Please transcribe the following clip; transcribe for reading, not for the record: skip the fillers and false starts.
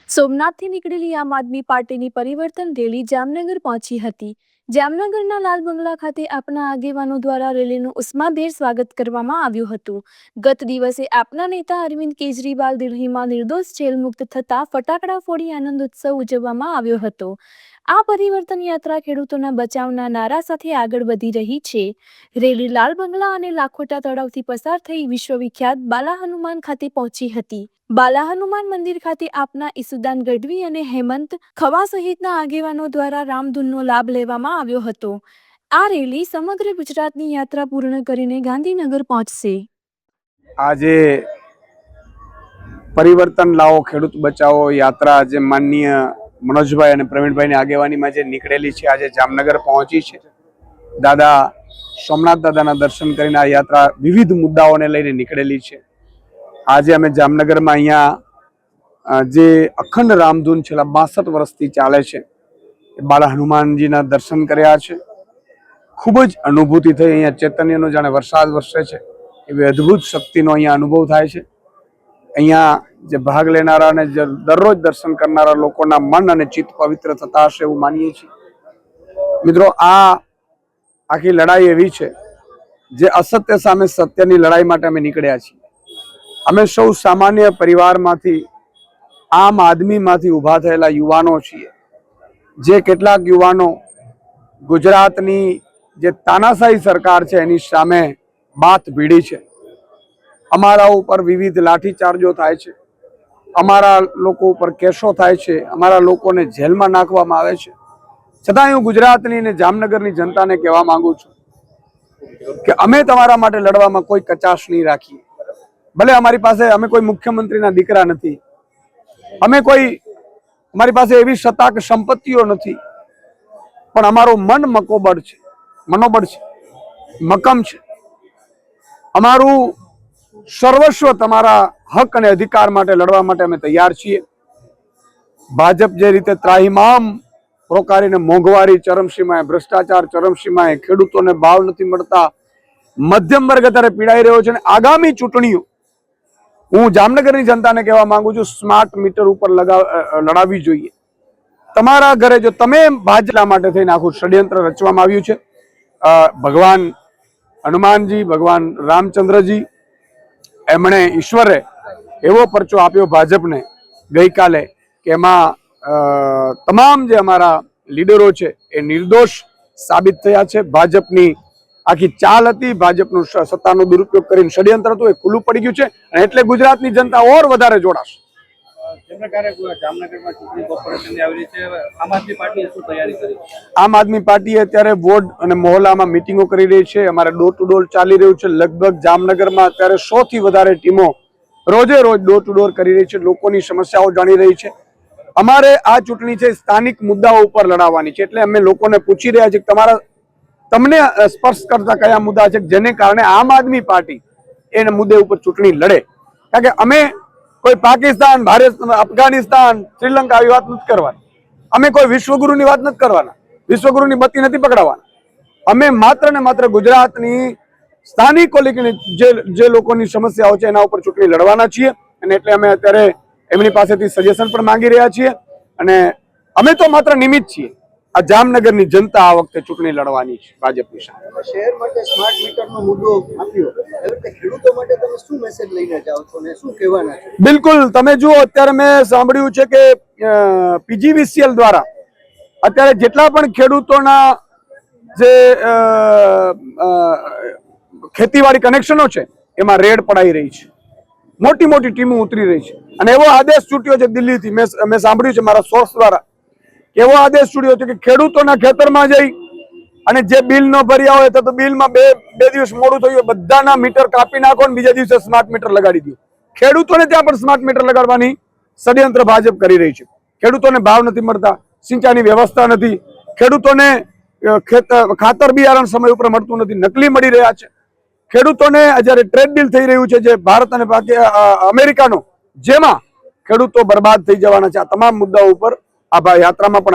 સોમનાથથી નીકળેલી આમ આદમી પાર્ટીની પરિવર્તન રેલી જામનગર પહોંચી હતી। જામનગરના લાલ બંગલા ખાતે આપના આગેવાનો દ્વારા રેલીનું ઉષ્માભેર સ્વાગત કરવામાં આવ્યું હતું। ગત દિવસે આપના નેતા અરવિંદ કેજરીવાલ દિલ્હીમાં નિર્દોષ જેલ મુક્ત થતા ફટાકડા ફોડી આનંદ ઉત્સવ ઉજવવામાં આવ્યો હતો। આ પરિવર્તન યાત્રા ખેડૂતોના બચાવના નારા સાથે આગળ વધી રહી છે। રેલી લાલ બંગલા અને લાખોટા તળાવથી પસાર થઈ વિશ્વવિખ્યાત બાલા હનુમાન ખાતે પહોંચી હતી। બાલા હનુમાન મંદિર ખાતે આપના ઈસુદાન ગઢવી અને હેમંત ખવા સહિતના આગેવાનો દ્વારા રામધૂનનો લાભ લેવામાં આવ્યો હતો। આ રેલી સમગ્ર ગુજરાતની યાત્રા પૂર્ણ કરીને ગાંધીનગર પહોંચશે। આજે પરિવર્તન લાવો ખેડૂત બચાવો યાત્રા જે માનનીય મનોજભાઈ અને પ્રવીણભાઈની આગેવાનીમાં જે નીકળેલી છે આજે જામનગર પહોંચી છે। દાદા સોમનાથ દાદાના દર્શન કરીને આ યાત્રા વિવિધ મુદ્દાઓને લઈને નીકળેલી છે। આજે અમે જામનગરમાં અહીંયા જે અખંડ રામધૂન છેલ્લા 62 વર્ષથી ચાલે છે એ બાલા હનુમાનજીના દર્શન કર્યા છે। ખૂબ જ અનુભૂતિ થઈ। અહીંયા ચૈતન્યનો જાણે વરસાદ વરસે છે એવી અદ્ભુત શક્તિનો અહીંયા અનુભવ થાય છે। અહીંયા જે ભાગ લેનારા અને દરરોજ દર્શન કરનારા લોકોના મન અને ચિત્ત પવિત્ર થતા હશે એવું માનીએ છીએ। મિત્રો, આ આખી લડાઈ એવી છે જે અસત્ય સામે સત્યની લડાઈ માટે અમે નીકળ્યા છીએ। અમે સૌ સામાન્ય પરિવારમાંથી આમ આદમીમાંથી ઊભા થયેલા યુવાનો છીએ। જે કેટલાક યુવાનો ગુજરાતની જે તાનાશાહી સરકાર છે એની સામે બાથ ભીડી છે। અમારા ઉપર વિવિધ લાઠીચાર્જો થાય છે, અમારા લોકો ઉપર કેસો થાય છે, અમારા લોકોને જેલમાં નાખવામાં આવે છે। છતાં હું ગુજરાતની અને જામનગરની જનતાને કહેવા માંગુ છું કે અમે તમારા માટે લડવામાં કોઈ કચાશ નહીં રાખીએ। ભલે અમે કોઈ મુખ્યમંત્રીના દીકરા નથી, અમારી પાસે એવી સત્તા કે સંપત્તિઓ નથી, પણ અમારું મનોબળ છે, મક્કમ છે। અમારું સર્વસ્વ તમારા હક અને અધિકાર માટે લડવા માટે અમે તૈયાર છીએ। ભાજપ જે રીતે ત્રાહિમામ પ્રોકારીને મોંઘવારી ચરમસીમાએ, ભ્રષ્ટાચાર ચરમસીમાએ, ખેડૂતોને ભાવ નથી મળતા, મધ્યમ વર્ગ અત્યારે પીડાઈ રહ્યો છે। અને આગામી ચૂંટણીઓ હું જામનગરની જનતાને કહેવા માંગુ છું, સ્માર્ટ મીટર ઉપર લડાવવી જોઈએ। તમારા ઘરે જો તમે ભાજપા માટે થઈને આખું ષડયંત્ર રચવામાં આવ્યું છે। ભગવાન હનુમાનજી, ભગવાન રામચંદ્રજી, એમણે ઈશ્વરે એવો પરચો આપ્યો ભાજપને ગઈકાલે કે એમાં તમામ જે અમારા લીડરો છે એ નિર્દોષ સાબિત થયા છે। ભાજપની આખી ચાલ હતી, ભાજપનું સત્તાનો દુરુપયોગ કરીને ષડયંત્ર હતું, એ ખુલ્લું પડી ગયું છે। અને એટલે ગુજરાતની જનતા ઓર વધારે જોડાશે। આમ આદમી પાર્ટીએ અત્યારે વોર્ડ અને મહોલ્લામાં મિટિંગો કરી રહી છે। અમારે ડોર ટુ ડોર ચાલી રહ્યું છે। લગભગ જામનગરમાં અત્યારે 100 થી વધારે ટીમો રોજે રોજ ડોર ટુ ડોર કરી રહી છે, લોકોની સમસ્યાઓ જાણી રહી છે। અમારે આ ચૂંટણી છે સ્થાનિક મુદ્દાઓ ઉપર લડાવવાની છે। એટલે અમે લોકોને પૂછી રહ્યા છીએ કે તમને સ્પર્શ કરતા કયા મુદ્દા છે જેને કારણે આમ આદમી પાર્ટી એના મુદ્દે ઉપર ચૂંટણી લડે। કારણ કે અમે કોઈ પાકિસ્તાન, ભારત, અફઘાનિસ્તાન, શ્રીલંકા આવી વાત નથી કરવાની। અમે કોઈ વિશ્વગુરુની વાત નથી કરવાના, વિશ્વગુરુની બત્તી નથી પકડાવવાના। અમે માત્ર ને માત્ર ગુજરાતની સ્થાનિક જે લોકોની સમસ્યાઓ છે એના ઉપર ચૂંટણી લડવાના છીએ। અને એટલે અમે અત્યારે એમની પાસેથી સજેશન પણ માંગી રહ્યા છીએ। અને અમે તો માત્ર નિમિત્ત છીએ। આ જામનગરની જનતા આ વખતે ચૂંટણી લડવાની છે ભાજપની સાથે। શહેર માટે સ્માર્ટ મીટરનો મુદ્દો આપ્યો, એટલે ખેડૂતો માટે તમે શું મેસેજ લઈને જાઓ છો અને શું કહેવાના છો? બિલકુલ, તમે જુઓ, અત્યારે મેં સાંભળ્યું છે કે પીજીવીસીએલ દ્વારા અત્યારે જેટલા પણ ખેડૂતોના જે ખેતીવાડી કનેક્શનો છે એમાં રેડ પડાઈ રહી છે। મોટી મોટી ટીમો ઉતરી રહી છે। અને એવો આદેશ છૂટ્યો છે દિલ્હીથી, મેં સાંભળ્યું છે મારા સોર્સ દ્વારા, એવો આદેશ છૂટ્યો છે કે ખેડૂતોના ખેતરમાં જઈ અને જે બિલ ન ભર્યા હોય તો બિલમાં બે દિવસ મોડું થયું, બધાના મીટર કાપી નાખો અને બીજા દિવસે સ્માર્ટ મીટર લગાડી દો। ખેડૂતોને ત્યાં પણ સ્માર્ટ મીટર લગાડવાની ષડયંત્ર ભાજપ કરી રહી છે। ખેડૂતોને ભાવ નથી મળતા, સિંચાઈની વ્યવસ્થા નથી, ખેડૂતોને ખાતર બિયારણ સમય ઉપર મળતું નથી, નકલી મળી રહ્યા છે। ખેડૂતોને જ્યારે ટ્રેડ ડીલ થઈ રહ્યું છે જે ભારત અને અમેરિકાનો, જેમાં ખેડૂતો બરબાદ થઈ જવાના છે। આ તમામ મુદ્દાઓ ઉપર આ યાત્રામાં પણ અમે